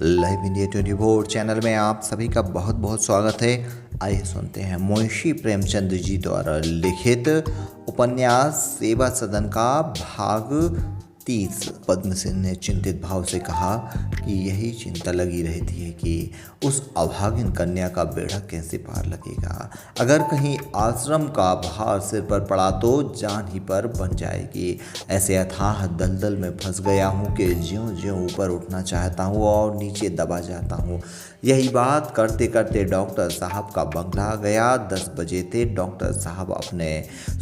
Live India 24 channel में आप सभी का बहुत बहुत स्वागत है। आइए सुनते हैं मुंशी प्रेमचंद जी द्वारा लिखित उपन्यास सेवा सदन का भाग 30। पद्म सिंह ने चिंतित भाव से कहा कि यही चिंता लगी रहती है कि उस अभागिन कन्या का बेड़ा कैसे पार लगेगा। अगर कहीं आश्रम का भार सिर पर पड़ा तो जान ही पर बन जाएगी। ऐसे अथाह दलदल में फंस गया हूँ कि ज्यों-ज्यों ऊपर उठना चाहता हूँ और नीचे दबा जाता हूँ। यही बात करते करते डॉक्टर साहब का बंगला आ गया। 10 बजे थे। डॉक्टर साहब अपने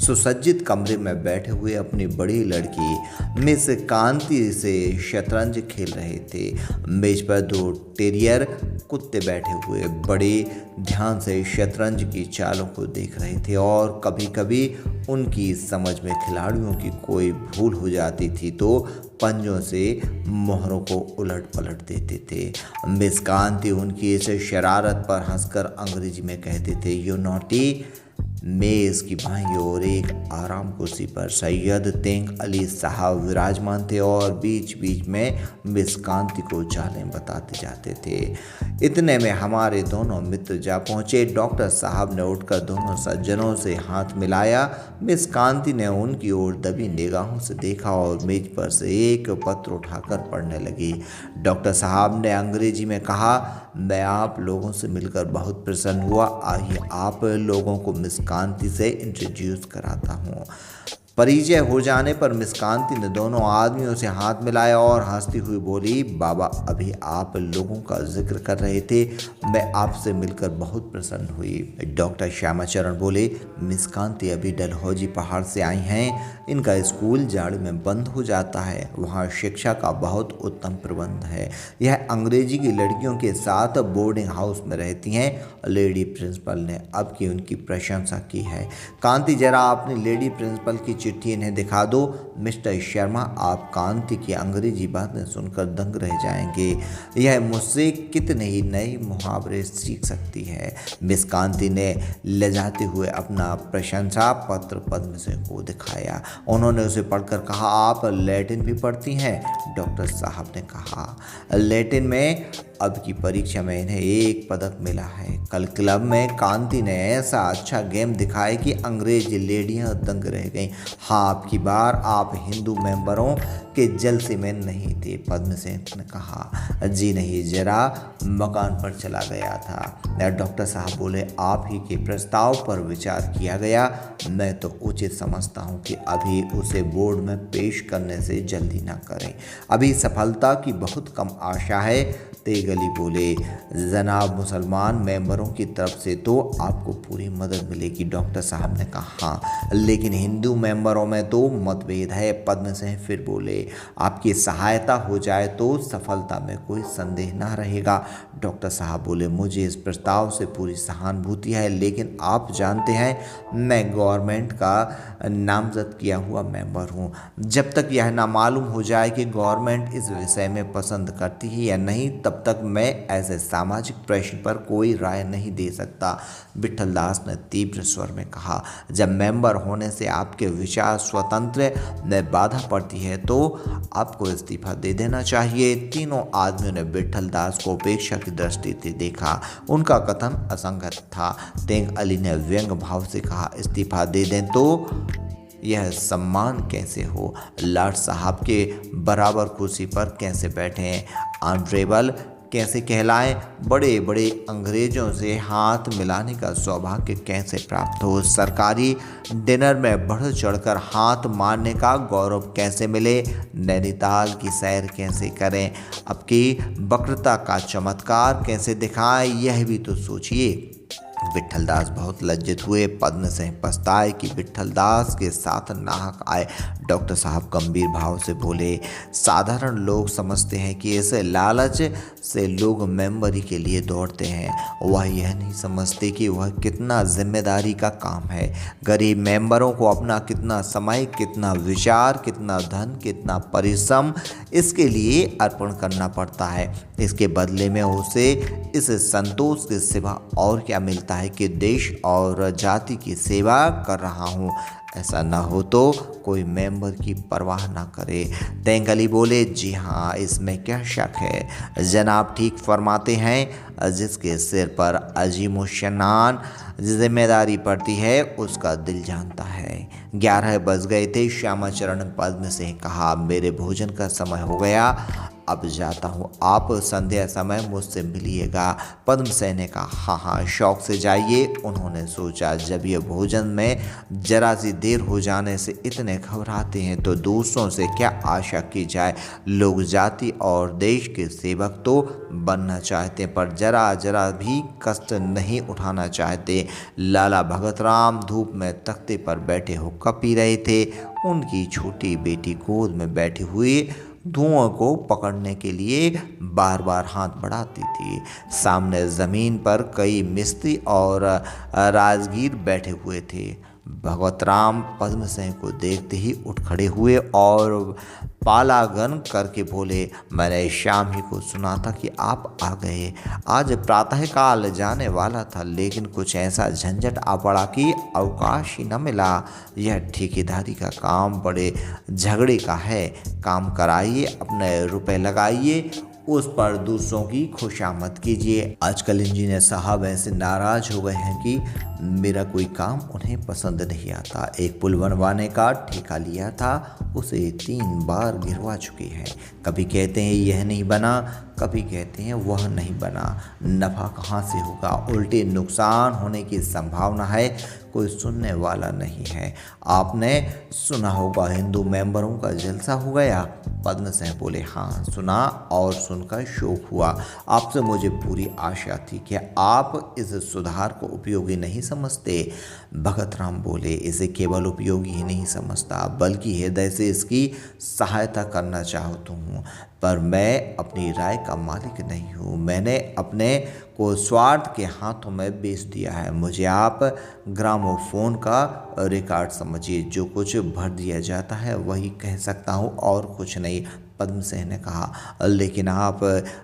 सुसज्जित कमरे में बैठे हुए अपनी बड़ी लड़की मिस कांति से शतरंज खेल रहे थे। मेज पर 2 टेरियर कुत्ते बैठे हुए बड़े ध्यान से शतरंज की चालों को देख रहे थे और कभी कभी उनकी समझ में खिलाड़ियों की कोई भूल हो जाती थी तो पंजों से मोहरों को उलट पलट देते थे। मिस कांति उनकी इस शरारत पर हंसकर अंग्रेजी में कहते थे, यू नॉटी। मेज़ की बाईं ओर एक आराम कुर्सी पर सैयद तेंग अली साहब विराजमान थे और बीच बीच में मिस कांति को चालें बताते जाते थे। इतने में हमारे दोनों मित्र जा पहुँचे। डॉक्टर साहब ने उठकर दोनों सज्जनों से हाथ मिलाया। मिस कांति ने उनकी ओर दबी निगाहों से देखा और मेज पर से एक पत्र उठाकर पढ़ने लगी। डॉक्टर साहब ने अंग्रेजी में कहा, मैं आप लोगों से मिलकर बहुत प्रसन्न हुआ। आइए आप लोगों को मिस कांति से इंट्रोड्यूस कराता हूँ। परिचय हो जाने पर मिस कांति ने दोनों आदमियों से हाथ मिलाया और हंसती हुई बोली, बाबा अभी आप लोगों का जिक्र कर रहे थे, मैं आपसे मिलकर बहुत प्रसन्न हुई। डॉक्टर श्यामाचरण बोले, मिस कांति अभी डलहौजी पहाड़ से आई हैं। इनका स्कूल जाड़े में बंद हो जाता है। वहाँ शिक्षा का बहुत उत्तम प्रबंध है। यह अंग्रेजी की लड़कियों के साथ बोर्डिंग हाउस में रहती हैं। लेडी प्रिंसिपल ने अब की उनकी प्रशंसा की है। कांति जरा अपनी लेडी प्रिंसिपल की चिट्ठी इन्हें दिखा दो। मिस्टर शर्मा, आप कांति की अंग्रेजी बातें सुनकर दंग रह जाएंगे। यह मुझसे कितने ही नए मुहावरे सीख सकती है। मिस कांति ने लजाते हुए अपना प्रशंसा पत्र पद्म सिंह को दिखाया। उन्होंने उसे पढ़कर कहा, आप लैटिन भी पढ़ती हैं? डॉक्टर साहब ने कहा, लैटिन में अब की परीक्षा में इन्हें 1 पदक मिला है। कल क्लब में कांति ने ऐसा अच्छा गेम दिखाया कि अंग्रेज लेडियां दंग रह गईं। हाँ, आपकी बार आप हिंदू मेंबरों के जलसे में नहीं थे। पद्म सिंह ने कहा, जी नहीं, जरा मकान पर चला गया था। डॉक्टर साहब बोले, आप ही के प्रस्ताव पर विचार किया गया। मैं तो उचित समझता हूँ कि अभी उसे बोर्ड में पेश करने से जल्दी ना करें। अभी सफलता की बहुत कम आशा है। तेगली बोले, जनाब मुसलमान मेंबरों की तरफ से तो आपको पूरी मदद मिलेगी। डॉक्टर साहब ने कहा, हाँ, लेकिन हिंदू मेंबरों में तो मतभेद है। पद्म सिंह फिर बोले, आपकी सहायता हो जाए तो सफलता में कोई संदेह ना रहेगा। डॉक्टर साहब बोले, मुझे इस प्रस्ताव से पूरी सहानुभूति है, लेकिन आप जानते हैं मैं गवर्नमेंट का नामजद किया हुआ मेंबर हूँ। जब तक यह ना मालूम हो जाए कि गवर्नमेंट इस विषय में पसंद करती है या नहीं, तब तक मैं ऐसे सामाजिक प्रश्न पर कोई राय नहीं दे सकता। विठल दास ने तीव्र स्वर में कहा, जब मेंबर होने से आपके विचार स्वतंत्र में बाधा पड़ती है तो आपको इस्तीफा दे देना चाहिए। तीनों आदमियों ने विठल दास को उपेक्षा की दृष्टि से देखा। उनका कथन असंगत था। तेंग अली ने व्यंग भाव से कहा, इस्तीफा दे दें तो यह सम्मान कैसे हो? लाट साहब के बराबर कुर्सी पर कैसे बैठें? ऑनरेबल कैसे कहलाएं? बड़े बड़े अंग्रेजों से हाथ मिलाने का सौभाग्य कैसे प्राप्त हो? सरकारी डिनर में बढ़ चढ़कर हाथ मारने का गौरव कैसे मिले? नैनीताल की सैर कैसे करें? अब की वक्रता का चमत्कार कैसे दिखाएं? यह भी तो सोचिए। विठल दास बहुत लज्जित हुए। पद्म सिंह पछताए कि विठल दास के साथ नाहक आए। डॉक्टर साहब गंभीर भाव से बोले, साधारण लोग समझते हैं कि इस लालच से लोग मेंबरी के लिए दौड़ते हैं। वह यह नहीं समझते कि वह कितना जिम्मेदारी का काम है। गरीब मेंबरों को अपना कितना समय, कितना विचार, कितना धन, कितना परिश्रम इसके लिए अर्पण करना पड़ता है। इसके बदले में उसे इस संतोष के सिवा और क्या मिलता है कि देश और जाति की सेवा कर रहा हूँ। ऐसा न हो तो कोई मेंबर की परवाह ना करे। तेंगली बोले, जी हाँ, इसमें क्या शक है, जनाब ठीक फरमाते हैं। जिसके सिर पर अजीम शनान जिम्मेदारी पड़ती है उसका दिल जानता है। 11 बज गए थे। श्यामाचरण पद्म सिंह कहा, मेरे भोजन का समय हो गया, अब जाता हूँ, आप संध्या समय मुझसे मिलिएगा। पद्मसेन ने कहा, हाँ हाँ, शौक से जाइए। उन्होंने सोचा, जब ये भोजन में जरा सी देर हो जाने से इतने घबराते हैं तो दूसरों से क्या आशा की जाए। लोग जाति और देश के सेवक तो बनना चाहते पर जरा जरा भी कष्ट नहीं उठाना चाहते। लाला भगत राम धूप में तख्ते पर बैठे हुक्का पी रहे थे। उनकी छोटी बेटी गोद में बैठी हुई धुआं को पकड़ने के लिए बार बार हाथ बढ़ाती थी। सामने ज़मीन पर कई मिस्त्री और राजगीर बैठे हुए थे। भगवत राम पद्म सिंह को देखते ही उठ खड़े हुए और पालागन करके बोले, मैंने शाम ही को सुना था कि आप आ गए। आज प्रातःकाल जाने वाला था, लेकिन कुछ ऐसा झंझट आ पड़ा कि अवकाश ही न मिला। यह ठेकेदारी का काम बड़े झगड़े का है। काम कराइए, अपने रुपए लगाइए, उस पर दूसरों की खुशामद कीजिए। आजकल इंजीनियर साहब ऐसे नाराज हो गए हैं कि मेरा कोई काम उन्हें पसंद नहीं आता। एक पुल बनवाने का ठेका लिया था, उसे 3 बार गिरवा चुके हैं। कभी कहते हैं यह नहीं बना, कभी कहते हैं वह नहीं बना। नफ़ा कहाँ से होगा, उल्टे नुकसान होने की संभावना है। कोई सुनने वाला नहीं है। आपने सुना होगा हिंदू मेंबरों का जलसा हो गया। पद्म सिंह बोले, हाँ सुना और सुनकर शौक हुआ। आपसे मुझे पूरी आशा थी कि आप इस सुधार को उपयोगी नहीं समझते। भगत राम बोले, इसे केवल उपयोगी ही नहीं समझता बल्कि हृदय से इसकी सहायता करना चाहता हूँ। पर मैं अपनी राय का मालिक नहीं हूँ। मैंने अपने को स्वार्थ के हाथों में बेच दिया है। मुझे आप ग्रामोफोन का रिकॉर्ड समझिए, जो कुछ भर दिया जाता है वही कह सकता हूँ और कुछ नहीं। पद्म सिंह ने कहा, लेकिन आप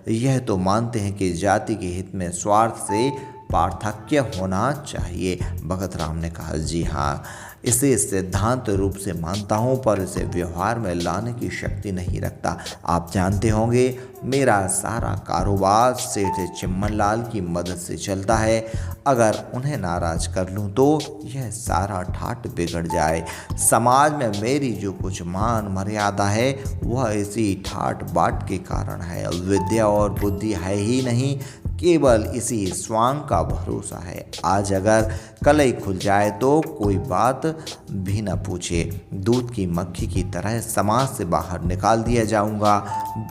यह तो मानते हैं कि जाति के हित में स्वार्थ से पार्थक्य होना चाहिए। भगत राम ने कहा, जी हाँ, इसे सिद्धांत रूप से मानता हूँ पर इसे व्यवहार में लाने की शक्ति नहीं रखता। आप जानते होंगे मेरा सारा कारोबार सेठ चिम्मनलाल की मदद से चलता है। अगर उन्हें नाराज कर लूँ तो यह सारा ठाट बिगड़ जाए। समाज में मेरी जो कुछ मान मर्यादा है वह इसी ठाट बाट के कारण है। विद्या और बुद्धि है ही नहीं, केवल इसी स्वांग का भरोसा है। आज अगर कलई खुल जाए तो कोई बात भी न पूछे, दूध की मक्खी की तरह समाज से बाहर निकाल दिया जाऊंगा।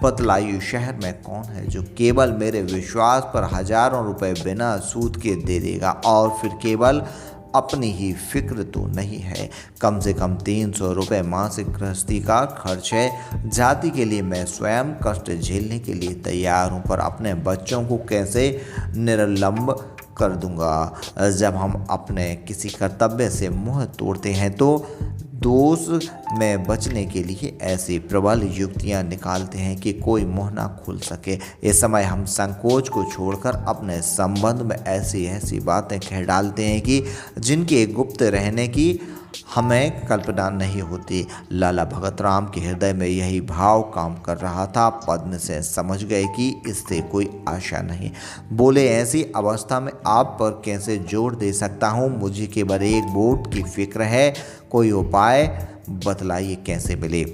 बतलाइए, शहर में कौन है जो केवल मेरे विश्वास पर हजारों रुपए बिना सूद के दे देगा, और फिर केवल अपनी ही फिक्र तो नहीं है। कम से कम 300 रुपये मासिक गृहस्थी का खर्च है। जाति के लिए मैं स्वयं कष्ट झेलने के लिए तैयार हूँ, पर अपने बच्चों को कैसे निरलंब कर दूंगा। जब हम अपने किसी कर्तव्य से मुंह तोड़ते हैं तो दोष में बचने के लिए ऐसी प्रबल युक्तियां निकालते हैं कि कोई मुंह ना खुल सके। इस समय हम संकोच को छोड़कर अपने संबंध में ऐसी ऐसी बातें कह डालते हैं कि जिनके गुप्त रहने की हमें कल्पना नहीं होती। लाला भगत राम के हृदय में यही भाव काम कर रहा था। पद्म से समझ गए कि इससे कोई आशा नहीं। बोले, ऐसी अवस्था में आप पर कैसे जोर दे सकता हूँ। मुझे केवल एक वोट की फिक्र है, कोई उपाय बतलाइए कैसे मिले।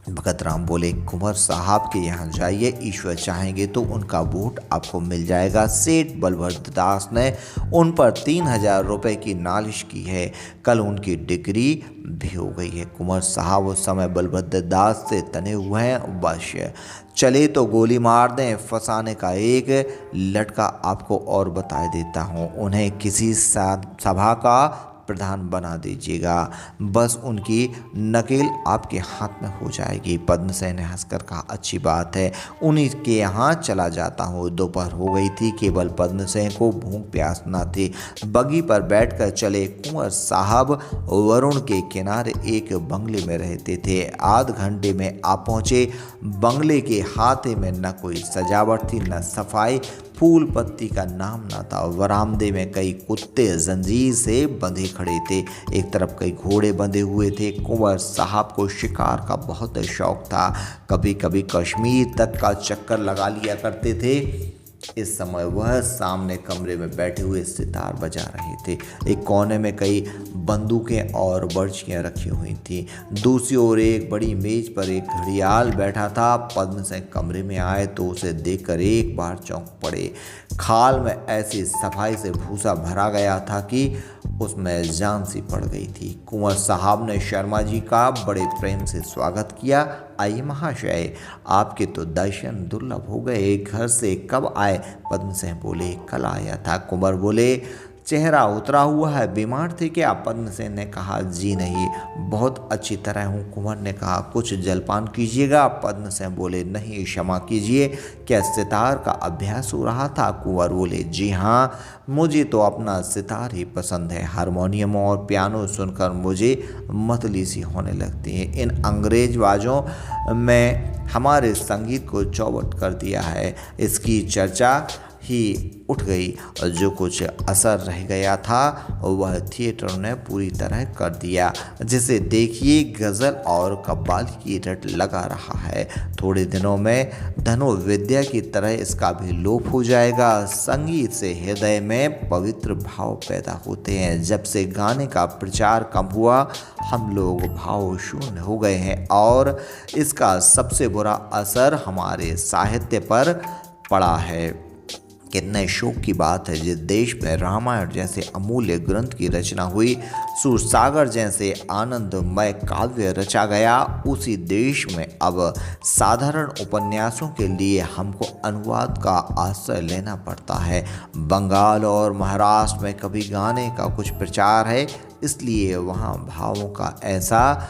भगत राम बोले, कुंवर साहब के यहाँ जाइए, ईश्वर चाहेंगे तो उनका वोट आपको मिल जाएगा। सेठ बलभद्र दास ने उन पर 3000 रुपये की नालिश की है। कल उनकी डिग्री भी हो गई है। कुंवर साहब उस समय बलभद्र दास से तने हुए हैं। बस चले तो गोली मार दें। फंसाने का एक लटका आपको और बता देता हूँ। उन्हें किसी सभा का प्रधान बना दीजिएगा, बस उनकी नकेल आपके हाथ में हो जाएगी। पद्म सिंह ने हंसकर कहा, अच्छी बात है, उन्हीं के यहाँ चला जाता हूँ। दोपहर हो गई थी। केवल पद्म सिंह को भूख प्यास न थी। बग्गी पर बैठकर चले। कुंवर साहब वरुण के किनारे एक बंगले में रहते थे। आध घंटे में आ पहुँचे। बंगले के हाथे में न कोई सजावट थी न सफाई। फूल पत्ती का नाम ना था। वरामदे में कई कुत्ते जंजीर से बंधे खड़े थे, एक तरफ कई घोड़े बंधे हुए थे। कुंवर साहब को शिकार का बहुत शौक था, कभी कभी कश्मीर तक का चक्कर लगा लिया करते थे। इस समय वह सामने कमरे में बैठे हुए सितार बजा रहे थे। एक कोने में कई बंदूकें और बर्चियां रखी हुई थीं। दूसरी ओर एक बड़ी मेज पर एक घड़ियाल बैठा था। पद्म सिंह कमरे में आए तो उसे देखकर एक बार चौंक पड़े। खाल में ऐसी सफाई से भूसा भरा गया था कि उसमें जान सी पड़ गई थी। कुंवर साहब ने शर्मा जी का बड़े प्रेम से स्वागत किया। आइए महाशय, आपके तो दर्शन दुर्लभ हो गए। घर से कब आए? पद्म सिंह बोले, कल आया था। कुंवर बोले, चेहरा उतरा हुआ है, बीमार थे क्या? पद्म सिंह ने कहा, जी नहीं, बहुत अच्छी तरह हूँ। कुंवर ने कहा, कुछ जलपान कीजिएगा? पद्म सिंह बोले, नहीं क्षमा कीजिए, क्या सितार का अभ्यास हो रहा था? कुंवर बोले, जी हाँ, मुझे तो अपना सितार ही पसंद है। हारमोनियम और पियानो सुनकर मुझे मतली सी होने लगती है। इन अंग्रेज बाजों में हमारे संगीत को चौपट कर दिया है। इसकी चर्चा ही उठ गई और जो कुछ असर रह गया था वह थिएटर ने पूरी तरह कर दिया। जिसे देखिए गज़ल और कव्वाली की रट लगा रहा है। थोड़े दिनों में धनुर्विद्या की तरह इसका भी लोप हो जाएगा। संगीत से हृदय में पवित्र भाव पैदा होते हैं। जब से गाने का प्रचार कम हुआ हम लोग भाव शून्य हो गए हैं और इसका सबसे बुरा असर हमारे साहित्य पर पड़ा है। कितने शोक की बात है, जिस देश में रामायण जैसे अमूल्य ग्रंथ की रचना हुई, सूरसागर जैसे आनंदमय काव्य रचा गया, उसी देश में अब साधारण उपन्यासों के लिए हमको अनुवाद का आश्रय लेना पड़ता है। बंगाल और महाराष्ट्र में कभी गाने का कुछ प्रचार है, इसलिए वहाँ भावों का ऐसा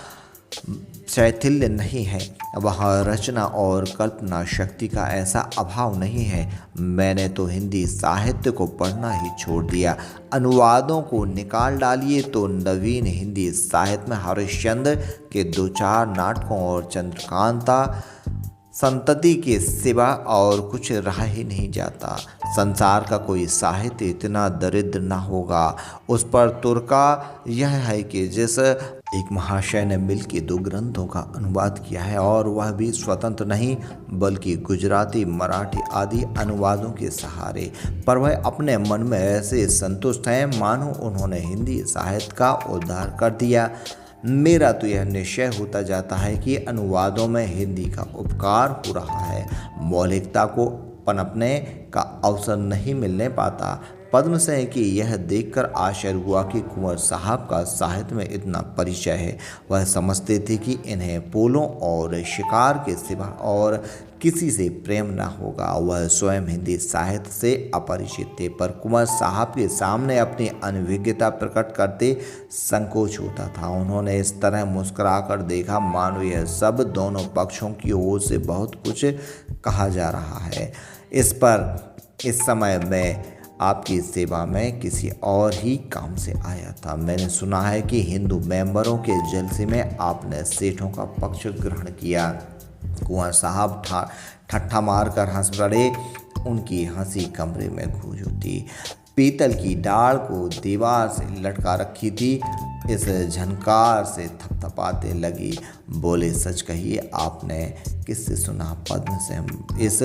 शैथिल्य नहीं है, वहाँ रचना और कल्पना शक्ति का ऐसा अभाव नहीं है। मैंने तो हिंदी साहित्य को पढ़ना ही छोड़ दिया। अनुवादों को निकाल डालिए तो नवीन हिंदी साहित्य में हरिश्चंद्र के 2-4 नाटकों और चंद्रकांता संतति के सिवा और कुछ रहा ही नहीं जाता। संसार का कोई साहित्य इतना दरिद्र ना होगा। उस पर तुर्का यह है कि जिस एक महाशय ने मिल के 2 ग्रंथों का अनुवाद किया है और वह भी स्वतंत्र नहीं बल्कि गुजराती, मराठी आदि अनुवादों के सहारे, पर वह अपने मन में ऐसे संतुष्ट हैं मानो उन्होंने हिंदी साहित्य का उद्धार कर दिया। मेरा तो यह निश्चय होता जाता है कि अनुवादों में हिंदी का उपकार हो रहा है, मौलिकता को पनपने का अवसर नहीं मिलने पाता। पद्म सिंह की यह देखकर आश्चर्य हुआ कि कुंवर साहब का साहित्य में इतना परिचय है। वह समझते थे कि इन्हें पोलों और शिकार के सिवा और किसी से प्रेम न होगा। वह स्वयं हिंदी साहित्य से अपरिचित थे, पर कुंवर साहब के सामने अपनी अनभिज्ञता प्रकट करते संकोच होता था। उन्होंने इस तरह मुस्कुराकर देखा मानो यह सब दोनों पक्षों की ओर से बहुत कुछ कहा जा रहा है। इस समय मैं आपकी सेवा में किसी और ही काम से आया था। मैंने सुना है कि हिंदू मेंबरों के जलसे में आपने सेठों का पक्ष ग्रहण किया। कुंवर साहब ठट्ठा मारकर हंस पड़े। उनकी हंसी कमरे में गूंज उठी। पीतल की डाल को दीवार से लटका रखी थी, इस झनकार से थपथपाते लगी। बोले, सच कहिए, आपने किससे सुना? पद्म सिंह इस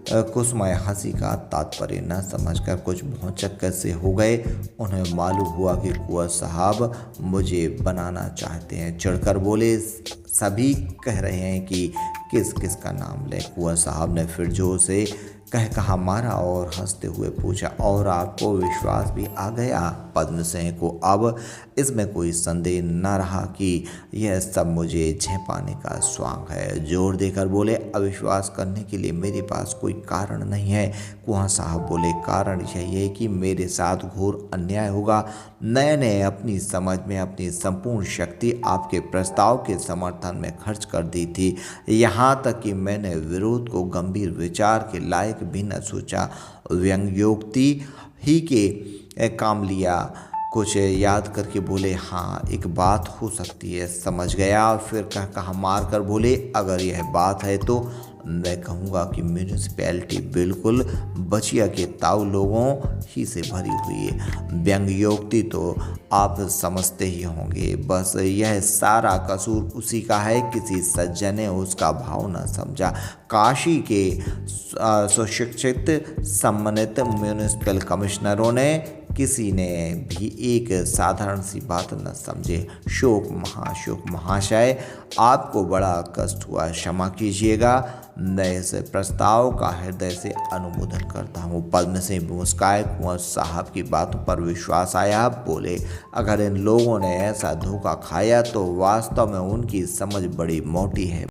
कुसमय हंसी का तात्पर्य न समझकर कुछ भौचक्कर से हो गए। उन्हें मालूम हुआ कि कुंवर साहब मुझे बनाना चाहते हैं। चिढ़कर बोले, सभी कह रहे हैं कि किस किस का नाम लें। कुंवर साहब ने फिर जोर से कहा मारा और हंसते हुए पूछा, और आपको विश्वास भी आ गया? पद्म सिंह को अब इसमें कोई संदेह न रहा कि यह सब मुझे झेपाने का स्वांग है। जोर देकर बोले, अविश्वास करने के लिए मेरे पास कोई कारण नहीं है। कुंवर साहब बोले, कारण यही है कि मेरे साथ घोर अन्याय होगा। मैंने अपनी समझ में अपनी संपूर्ण शक्ति आपके प्रस्ताव के समर्थन में खर्च कर दी थी। यहाँ तक कि मैंने विरोध को गंभीर विचार के लायक भी न सोचा, व्यंग्योक्ति ही के काम लिया। कुछ याद करके बोले, हाँ एक बात हो सकती है। समझ गया। फिर कहा मार कर बोले, अगर यह बात है तो मैं कहूँगा कि म्यूनिसिपैलिटी बिल्कुल बचिया के ताऊ लोगों ही से भरी हुई है। व्यंग्योक्ति तो आप समझते ही होंगे, बस यह सारा कसूर उसी का है, किसी सज्जन ने उसका भाव न समझा। काशी के सुशिक्षित सम्मानित म्यूनिसिपल कमिश्नरों ने किसी ने भी एक साधारण सी बात न समझे। शोक महाशय, आपको बड़ा कष्ट हुआ, क्षमा कीजिएगा। मैं इस प्रस्ताव का हृदय से अनुमोदन करता हूँ। पद्म सिंह मुस्काए, कुंवर साहब की बातों पर विश्वास आया। बोले, अगर इन लोगों ने ऐसा धोखा खाया तो वास्तव में उनकी समझ बड़ी मोटी है।